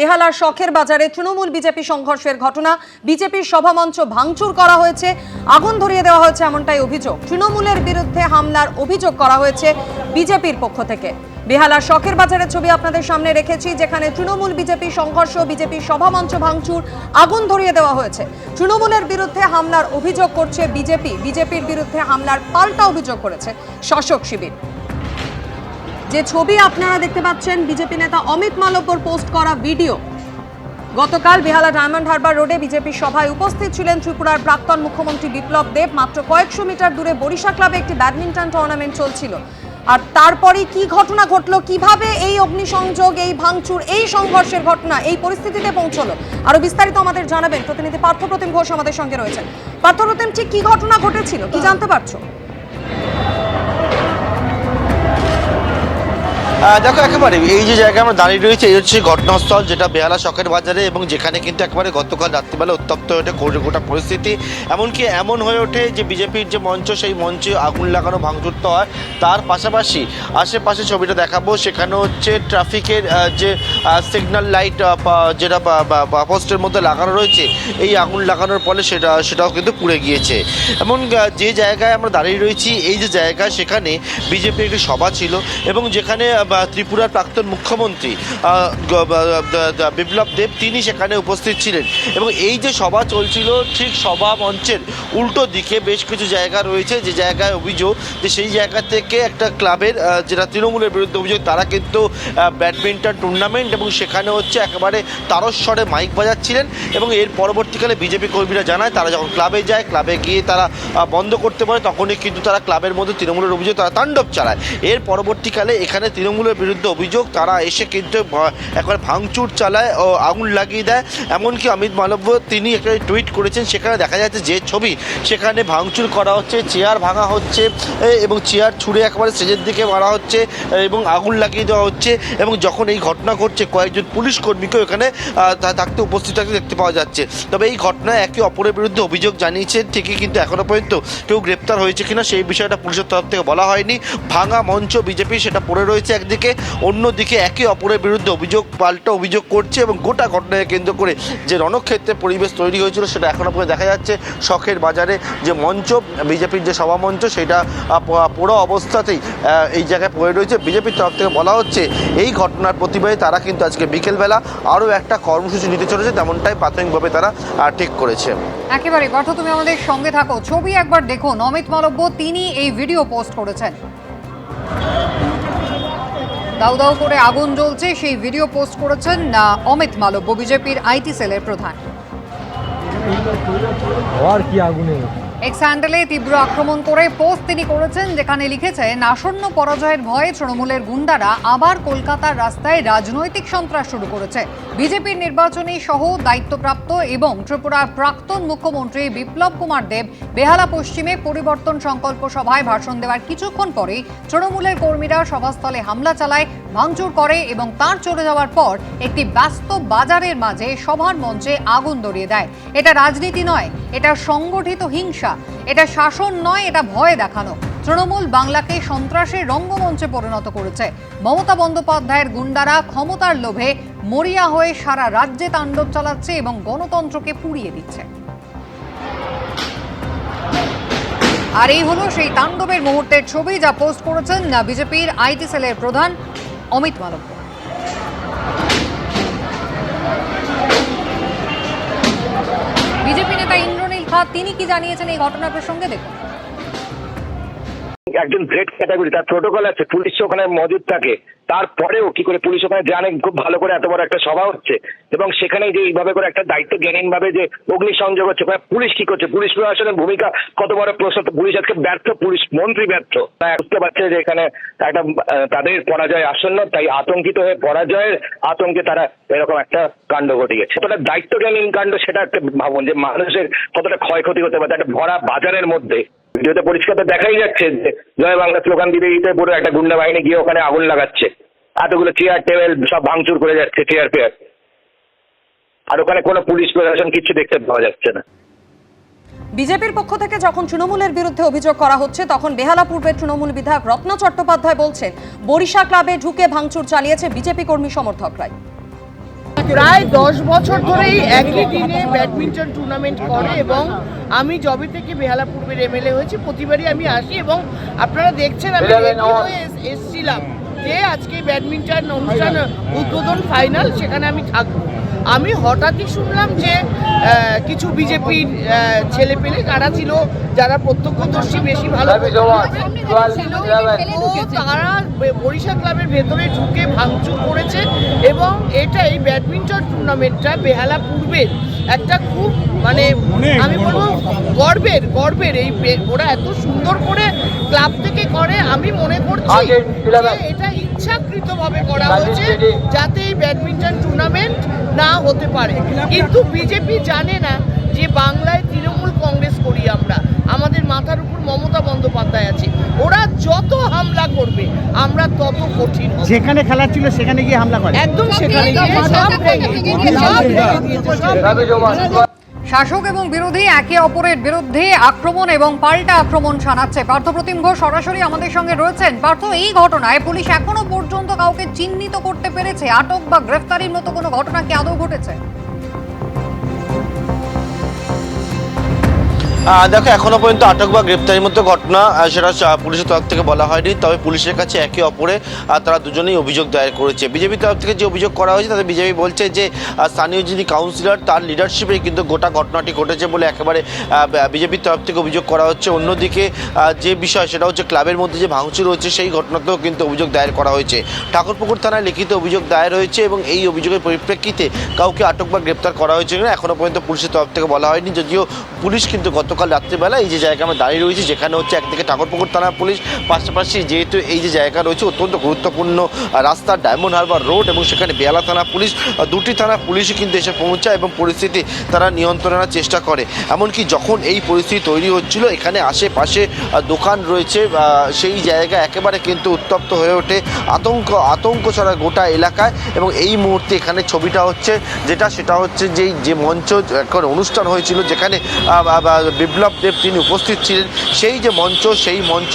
বেহালার শখের বাজারে তৃণমূল বিজেপি সংঘর্ষের ঘটনা। বিজেপির সভামঞ্চ ভাঙচুর করা হয়েছে, আগুন ধরিয়ে দেওয়া হয়েছে, এমনটাই অভিযোগ। তৃণমূলের বিরুদ্ধে হামলার অভিযোগ করা হয়েছে বিজেপির পক্ষ থেকে। বেহালার শখের বাজারের ছবি আপনাদের সামনে রেখেছি, যেখানে তৃণমূল বিজেপি সংঘর্ষ, বিজেপির সভামঞ্চ ভাঙচুর, আগুন ধরিয়ে দেওয়া হয়েছে। তৃণমূলের বিরুদ্ধে হামলার অভিযোগ করছে বিজেপি, বিজেপির বিরুদ্ধে হামলার পাল্টা অভিযোগ করেছে শাসক শিবির। যে ছবি আপনারা দেখতে পাচ্ছেন, বিজেপি নেতা অমিত মালব্যর পোস্ট করা ভিডিও। গতকাল বেহালা ডায়মন্ড হারবার রোডে বিজেপি সভায় উপস্থিত ছিলেন ত্রিপুরার প্রাক্তন মুখ্যমন্ত্রী বিপ্লব দেব। মাত্র কয়েকশো মিটার দূরে বরিশা ক্লাবে একটি ব্যাডমিন্টন টুর্নামেন্ট চলছিল। আর তারপরে কি ঘটনা ঘটলো, কিভাবে এই অগ্নিসংযোগ, এই ভাঙচুর, এই সংঘর্ষের ঘটনা এই পরিস্থিতিতে পৌঁছলো, আরো বিস্তারিত আমাদের জানাবেন প্রতিনিধি পার্থপ্রতিম ঘোষ আমাদের সঙ্গে রয়েছেন। পার্থপ্রতিম, ঠিক কি ঘটনা ঘটেছিল, কি জানতে পারছো? দেখো, একেবারে এই যে জায়গায় আমরা দাঁড়িয়ে রয়েছে, এই হচ্ছে ঘটনাস্থল, যেটা বেহালা শখের বাজারে, এবং যেখানে কিন্তু একেবারে গতকাল রাত্রিবেলা উত্তপ্ত হয়ে ওঠে গোটা পরিস্থিতি। এমনকি এমন হয়ে ওঠে যে বিজেপির যে মঞ্চ, সেই মঞ্চে আগুন লাগানো, ভাঙচুর তো হয়। তার পাশাপাশি আশেপাশে ছবিটা দেখাবো, সেখানে হচ্ছে ট্রাফিকের যে সিগন্যাল লাইট যেটা পোস্টের মধ্যে লাগানো রয়েছে, এই আগুন লাগানোর ফলে সেটাও কিন্তু পুড়ে গিয়েছে। এমন যে জায়গায় আমরা দাঁড়িয়ে রয়েছি, এই যে জায়গা, সেখানে বিজেপির একটি সভা ছিল, এবং যেখানে ত্রিপুরার প্রাক্তন মুখ্যমন্ত্রী বিপ্লব দেব তিনি সেখানে উপস্থিত ছিলেন। এবং এই যে সভা চলছিল, ঠিক সভা মঞ্চের উল্টো দিকে বেশ কিছু জায়গা রয়েছে, যে জায়গায় অভিযোগ যে সেই জায়গা থেকে একটা ক্লাবের, যেটা তৃণমূলের বিরুদ্ধে অভিযোগ, তারা কিন্তু ব্যাডমিন্টন টুর্নামেন্ট, এবং সেখানে হচ্ছে একেবারে তারস্বরে মাইক বাজাচ্ছিলেন। এবং এর পরবর্তীকালে বিজেপি কর্মীরা জানায়, তারা যখন ক্লাবে যায়, ক্লাবে গিয়ে তারা বন্ধ করতে পারে, তখনই কিন্তু তারা ক্লাবের মধ্যে তৃণমূলের অভিযোগ তারা তাণ্ডব চালায়। এর পরবর্তীকালে এখানে তৃণমূলের বিরুদ্ধে অভিযোগ, তারা এসে কিন্তু একবার ভাঙচুর চালায় ও আগুন লাগিয়ে দেয়। এমনকি অমিত মালব্য তিনি একটা টুইট করেছেন, সেখানে দেখা যাচ্ছে যে ছবি, সেখানে ভাঙচুর করা হচ্ছে, চেয়ার ভাঙা হচ্ছে, এবং চেয়ার ছুঁড়ে একেবারে স্টেজের দিকে মারা হচ্ছে, এবং আগুন লাগিয়ে দেওয়া হচ্ছে। এবং যখন এই ঘটনা ঘটছে, কয়েকজন পুলিশ কর্মীকেও এখানে উপস্থিত থাকতে দেখতে পাওয়া যাচ্ছে। তবে এই ঘটনায় একে অপরের বিরুদ্ধে অভিযোগ জানিয়েছেন ঠিকই, কিন্তু এখনো পর্যন্ত কেউ গ্রেপ্তার হয়েছে কিনা সেই বিষয়টা পুলিশের তরফ থেকে বলা হয়নি। ভাঙা মঞ্চ বিজেপি সেটা পড়ে রয়েছে একদিকে, অন্যদিকে একে অপরের বিরুদ্ধে পাল্টা অভিযোগ করছে। এবং গোটা ঘটনাকে কেন্দ্র করে যে রণক্ষেত্রের পরিবেশ তৈরি হয়েছিল, সেটা এখনো পর্যন্ত দেখা যাচ্ছে। শখের বাজারে যে মঞ্চ, বিজেপির যে সভামঞ্চ, সেটা পুরো অবস্থাতেই এই জায়গায় পড়ে রয়েছে। বিজেপির তরফ থেকে বলা হচ্ছে এই ঘটনার প্রতিবাদে তারা কিন্তু আজকে বিকেলবেলা আরও একটা কর্মসূচি নিতে চলেছে, তেমনটাই প্রাথমিকভাবে তারা ঠিক করেছে। একেবারে পার্থ, তুমি আমাদের সঙ্গে থাকো। ছবি একবার দেখুন, অমিত মালব্য তিনি এই ভিডিও পোস্ট করেছেন। দাউ দাউ করে আগুন জ্বলছে, সেই ভিডিও পোস্ট করেছেন অমিত মালব্য, বিজেপির আইটি সেলের প্রধান। এক্স হ্যান্ডেলে তীব্র আক্রমণ করে পোস্ট তিনি করেছেন, যেখানে লিখেছেন, আসন্ন পরাজয়ের ভয়ে তৃণমূলের গুন্ডারা আবার কলকাতার রাস্তায় রাজনৈতিক সন্ত্রাস শুরু করেছে। বিজেপির নির্বাচনী সহ দায়িত্বপ্রাপ্ত এবং ত্রিপুরার প্রাক্তন মুখ্যমন্ত্রী বিপ্লব কুমার দেব বেহালা পশ্চিমে পরিবর্তন সংকল্প সভায় ভাষণ দেওয়ার কিছুক্ষণ পরেই তৃণমূলের কর্মীরা সভাস্থলে হামলা চালায়, ভাঙচুর করে, এবং তার চলে যাওয়ার পর একটি ব্যস্ত বাজারের মাঝে সভার মঞ্চে আগুন ধরিয়ে দেয়। এটা রাজনীতি নয়, এটা সংগঠিত হিংসা, এটা শাসন নয়, এটা ভয় দেখানো। তৃণমূল বাংলাকে সন্ত্রাসের রঙ্গমঞ্চে পরিণত করেছে। মমতা বন্দ্যোপাধ্যায়ের গুন্ডারা ক্ষমতার লোভে মরিয়া হয়ে সারা রাজ্যে তাণ্ডব চালাচ্ছে এবং গণতন্ত্রকে পুড়িয়ে দিচ্ছে। আর এই হলো সেই তাণ্ডবের মুহূর্তের ছবি, যা পোস্ট করেছেন বিজেপির আইটি সেলের প্রধান অমিত মালব্য। বিজেপি নেতা ইন্দ্রনীল খাঁ তিনি কি জানিয়েছেন এই ঘটনা প্রসঙ্গে, দেখুন। একজন গ্রেড ক্যাটাগরি, তার প্রোটোকল আছে, পুলিশ ওখানে মজুদ থাকে, তারপরেও কি করে পুলিশ ওখানে জানে খুব ভালো করে এত বড় একটা সভা হচ্ছে, এবং সেখানে যে এইভাবে করে একটা দায়িত্ব জ্ঞানীন ভাবে যে অগ্নিসংযোগ হচ্ছে, পুলিশ কি করছে, পুলিশ প্রশাসনের ভূমিকা কত বড় প্রশ্ন। পুলিশ আজকে ব্যর্থ, পুলিশ মন্ত্রী ব্যর্থ। বুঝতে পারছে যে এখানে একটা তাদের পরাজয় আসন্ন, তাই আতঙ্কিত হয়ে পরাজয়ের আতঙ্কে তারা এরকম একটা কাণ্ড ঘটে গেছে। কতটা দায়িত্ব জ্ঞানীন কাণ্ড, সেটা একটা ভাবুন, যে মানুষের কতটা ক্ষয়ক্ষতি হতে পারে একটা ভরা বাজারের মধ্যে। ভিডিওতে পরিষ্কার দেখাই যাচ্ছে যে জয় বাংলা স্লোগান দিতে দিতে পুরো একটা গুন্ডা বাহিনী গিয়ে ওখানে আগুন লাগাচ্ছে, এতগুলো চেয়ার টেবিল সব ভাঙচুর করে যাচ্ছে, চেয়ার পেয়ার, আর ওখানে কোনো পুলিশ প্রশাসন কিছু দেখতে পাওয়া যাচ্ছে না। বিজেপির পক্ষ থেকে যখন তৃণমূলের বিরুদ্ধে অভিযোগ করা হচ্ছে, তখন বেহালা পূর্বের তৃণমূল বিধায়ক রত্না চট্টোপাধ্যায় বলছেন, বরিশা ক্লাবে ঢুকে ভাঙচুর চালিয়েছে বিজেপি কর্মী সমর্থকরাই। প্রায় 10 বছর ধরেই একই দিনে ব্যাডমিন্টন টুর্নামেন্ট করে এবং আমি যবে থেকে বেহালা পূর্বের এমএলএ হয়েছি প্রতিবারই আমি আসি এবং আপনারা দেখছেন আমি রেডি হয়ে এসেছিলাম যে আজকে ব্যাডমিন্টন অনুষ্ঠান উদ্বোধন ফাইনাল, সেখানে আমি থাকবো। আমি হঠাৎই শুনলাম যে কিছু বিজেপির ছেলে পেলে কারা ছিল যারা প্রত্যক্ষদর্শী বেশি ভালো ছিল, তো তারা বরিশাল ক্লাবের ভেতরে ঢুকে ভাঙচুর করেছে এবং এই ব্যাডমিন্টন টুর্নামেন্টটা বেহালা পূর্বের একটা খুব মানে আমি বলবো গর্বের এই ওরা এত সুন্দর করে ক্লাব থেকে করে। আমি মনে করছি যে এটা ইচ্ছাকৃতভাবে করা হয়েছে যাতে এই ব্যাডমিন্টন টুর্নামেন্ট না হতে পারে। কিন্তু বিজেপি জানে না যে বাংলায় তৃণমূল কংগ্রেস করি আমরা, আমাদের মাথার উপর মমতা বন্দ্যোপাধ্যায় আছে। ওরা যত হামলা করবে আমরা তত কঠিন হব। যেখানে খেলা ছিল সেখানে গিয়ে হামলা করে একদম সেখানে গিয়ে সব ভেঙে দিয়েছে। শাসক এবং বিরোধী একে অপরের বিরুদ্ধে আক্রমণ এবং পাল্টা আক্রমণ শানাচ্ছে। পার্থপ্রতিম ঘোষ সরাসরি আমাদের সঙ্গে রয়েছেন। পার্থ, এই ঘটনায় পুলিশ এখনো পর্যন্ত কাউকে চিহ্নিত করতে পেরেছে? আটক বা গ্রেফতারির মতো কোনো ঘটনা কি আদৌ ঘটেছে? দেখো, এখনো পর্যন্ত আটক বা গ্রেপ্তারির মতো ঘটনা সেটা পুলিশের তরফ থেকে বলা হয়নি। তবে পুলিশের কাছে একে অপরে তারা দুজনেই অভিযোগ দায়ের করেছে। বিজেপির তরফ থেকে যে অভিযোগ করা হয়েছে তাতে বিজেপি বলছে যে স্থানীয় যিনি কাউন্সিলর তার লিডারশিপে কিন্তু গোটা ঘটনাটি ঘটেছে বলে একেবারে বিজেপির তরফ থেকে অভিযোগ করা হচ্ছে। অন্যদিকে যে বিষয় সেটা হচ্ছে ক্লাবের মধ্যে যে ভাঙচুর হচ্ছে সেই ঘটনাতেও কিন্তু অভিযোগ দায়ের করা হয়েছে। ঠাকুরপুকুর থানায় লিখিত অভিযোগ দায়ের হয়েছে এবং এই অভিযোগের পরিপ্রেক্ষিতে কাউকে আটক বা গ্রেপ্তার করা হয়েছে কিনা এখনো পর্যন্ত পুলিশের তরফ থেকে বলা হয়নি। যদিও পুলিশ কিন্তু গতকাল রাত্রিবেলা এই যে জায়গায় আমরা দাঁড়িয়ে রয়েছি, যেখানে হচ্ছে একদিকে ঠাকুরপুকুর থানার পুলিশ, পাশাপাশি যেহেতু এই যে জায়গা রয়েছে অত্যন্ত গুরুত্বপূর্ণ রাস্তা ডায়মন্ড হারবার রোড, এবং সেখানে বেহালা থানা পুলিশ, দুটি থানা পুলিশই কিন্তু এসে পৌঁছায় এবং পরিস্থিতি তারা নিয়ন্ত্রণ আনার চেষ্টা করে। এমনকি যখন এই পরিস্থিতি তৈরি হচ্ছিল এখানে আশেপাশে দোকান রয়েছে, সেই জায়গা একেবারে কিন্তু উত্তপ্ত হয়ে ওঠে, আতঙ্ক ছড়ায় গোটা এলাকায়। এবং এই মুহূর্তে এখানে ছবিটা হচ্ছে সেটা হচ্ছে যে মঞ্চ এখন অনুষ্ঠান হয়েছিল যেখানে বিপ্লব দেব তিনি উপস্থিত ছিলেন, সেই যে মঞ্চ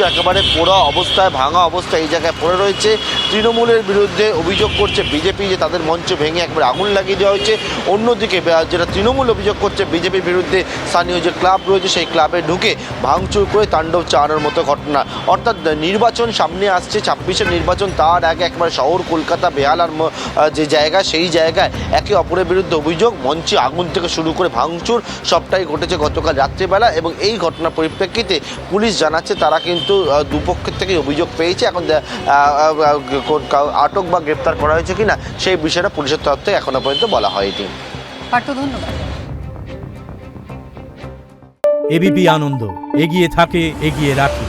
একেবারে পোড়া অবস্থায়, ভাঙা অবস্থায় এই জায়গায় পড়ে রয়েছে। তৃণমূলের বিরুদ্ধে অভিযোগ করছে বিজেপি যে তাদের মঞ্চ ভেঙে একবারে আগুন লাগিয়ে দেওয়া হয়েছে। অন্যদিকে যেটা তৃণমূল অভিযোগ করছে বিজেপির বিরুদ্ধে, স্থানীয় যে ক্লাব রয়েছে সেই ক্লাবে ঢুকে ভাঙচুর করে তাণ্ডব চালানোর মতো ঘটনা। অর্থাৎ নির্বাচন সামনে আসছে, 26-এর নির্বাচন, তার আগে একবার শহর কলকাতা বেহালার যে জায়গা সেই জায়গায় একে অপরের বিরুদ্ধে অভিযোগ, মঞ্চে আগুন থেকে শুরু করে ভাঙচুর সবটাই ঘটেছে গতকাল রাত্রিবেলা। এবং এই ঘটনার পরিপ্রেক্ষিতে পুলিশ জানাচ্ছে তারা কিন্তু দুপক্ষের থেকে অভিযোগ পেয়েছে। এখন আটক বা গ্রেপ্তার করা হয়েছে কিনা সেই বিষয়টা পুলিশের তরফ থেকে এখনো পর্যন্ত বলা হয়নি। ধন্যবাদ। এবিপি আনন্দ, এগিয়ে থাকে, এগিয়ে রাখে।